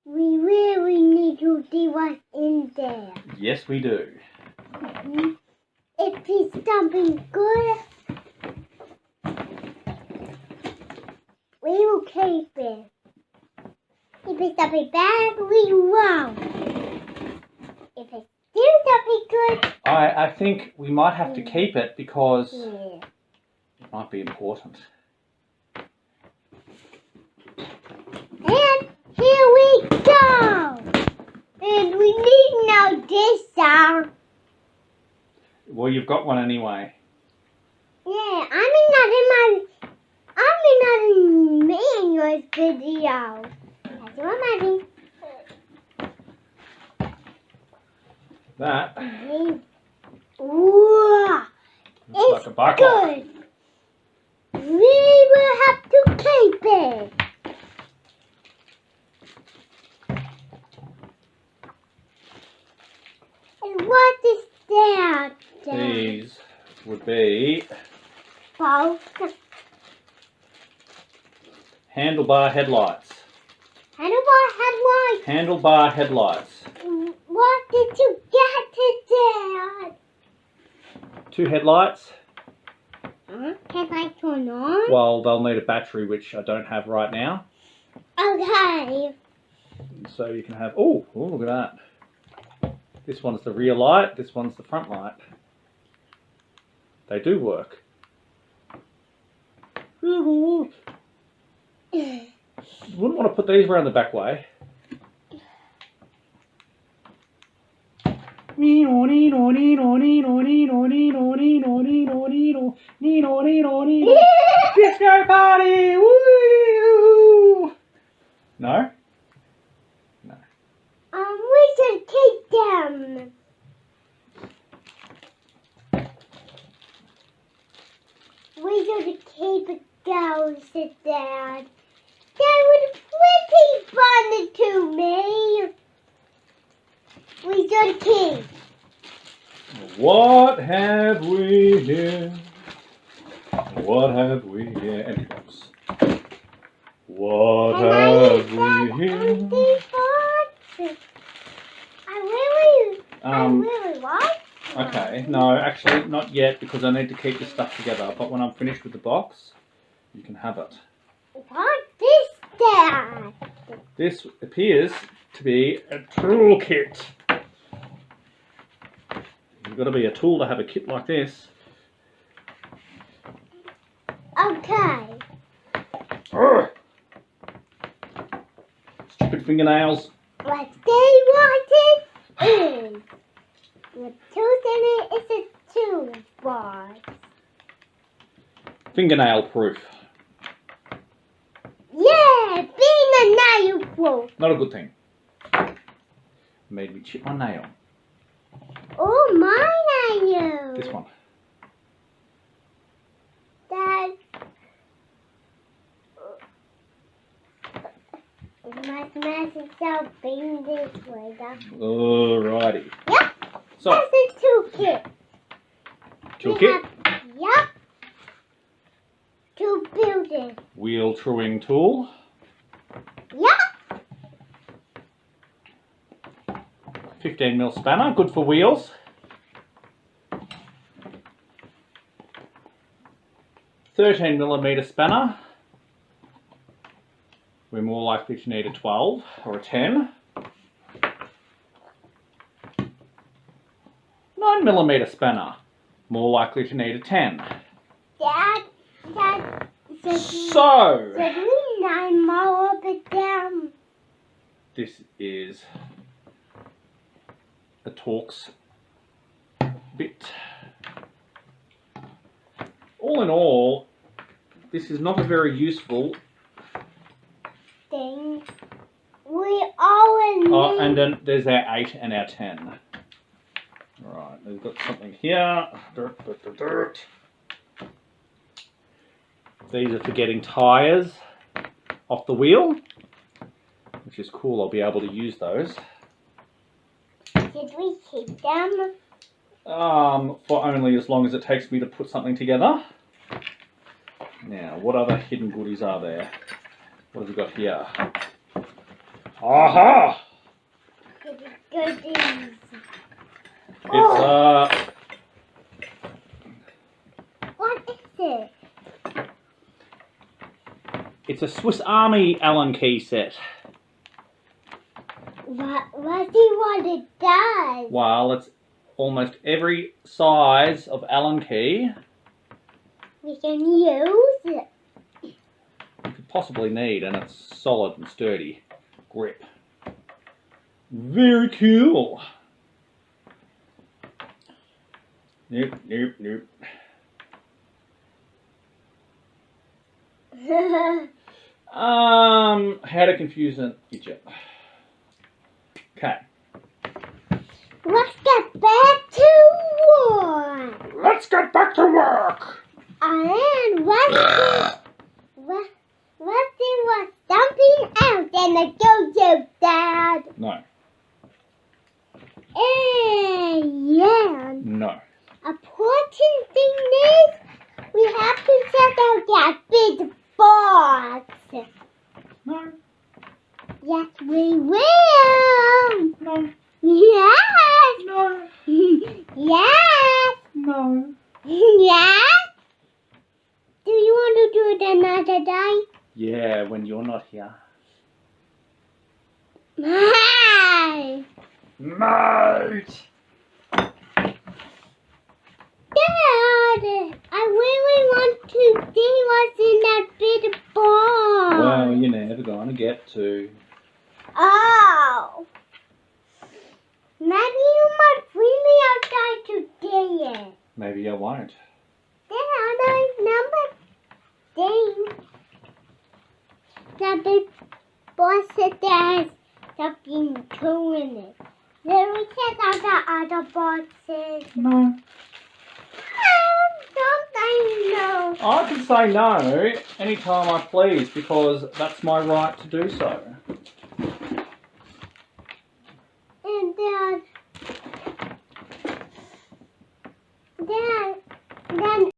We really need to see what's in there. Yes, we do. If it's something good, we will keep it. If it's something bad, we won't. If it's still something good, I think we might have to keep it because yeah. it might be important. And here we go. And we need now this sound. Well, you've got one anyway. Yeah, I'm not in me and yours video. That's what I mean. That Wow, looks like a bike lock. good. We will have to keep it. And what is that? These would be Both. handlebar headlights. Handlebar headlights. Handlebar headlights. What did you get to that? 2 headlights. Headlights turn on? Well, they'll need a battery, which I don't have right now. Okay. So you can have, oh, look at that. This one's the rear light, this one's the front light. They do work. You wouldn't want to put these around the back way. Disco party! Woo! No? No. We should keep them. We should keep those, Dad. That was pretty funny to me. We should keep. What have we here? What have we here? Empty box. What have we here? Empty box. I really like that. Okay, no, actually not yet because I need to keep this stuff together. But when I'm finished with the box, you can have it. What is that? This appears to be a toolkit. You've got to be a tool to have a kit like this. Okay. Urgh. Stupid fingernails. Let's see what it is. The tooth in it is a toolbox. Fingernail proof. Yeah, fingernail proof. Not a good thing. Made me chip my nail. Oh, my nail. This one. Dad. It must mess itself being this way. Alrighty. Yep. So, That's a toolkit. toolkit. Yep. To build it. Wheel truing tool. Yep. 15mm spanner, good for wheels. 13mm spanner. We're more likely to need a 12 or a 10. 9mm spanner. More likely to need a 10. Dad, So, should we 9 more of it down? this is a Torx bit. All in all, this is not a very useful. Thing. We always need. Oh, and then there's our 8 and our 10. Right, we've got something here. Dirt. These are for getting tyres off the wheel, which is cool. I'll be able to use those. Did we keep them? For only as long as it takes me to put something together. Now, what other hidden goodies are there? What have we got here? Aha! Goodies. It's What is it? it's a Swiss Army Allen key set. Let's see what it does. Well, it's almost every size of Allen key We can use it. you could possibly need, and it's solid and sturdy grip. Very cool. Nope, nope, nope. How to confuse an idiot. Okay. Let's get back to work. Let's get back to work. And let's see what's dumping out in the go-go, Dad. No, And yeah, no. important thing is we have to check out that big box. No, Yes, we will. no, Yes. no, Yes. no. Yes. Do you want to do it another day? Yeah, when you're not here. Hi. Mate! Dad, I really want to see what's in that big box. Well, you're never gonna get to. Oh. Maybe you might bring me outside to see it. Maybe I won't. Dad, I remember thing. The big box that has something cool in it. Then we check out the other boxes. No. Something no. I can say no anytime I please because that's my right to do so.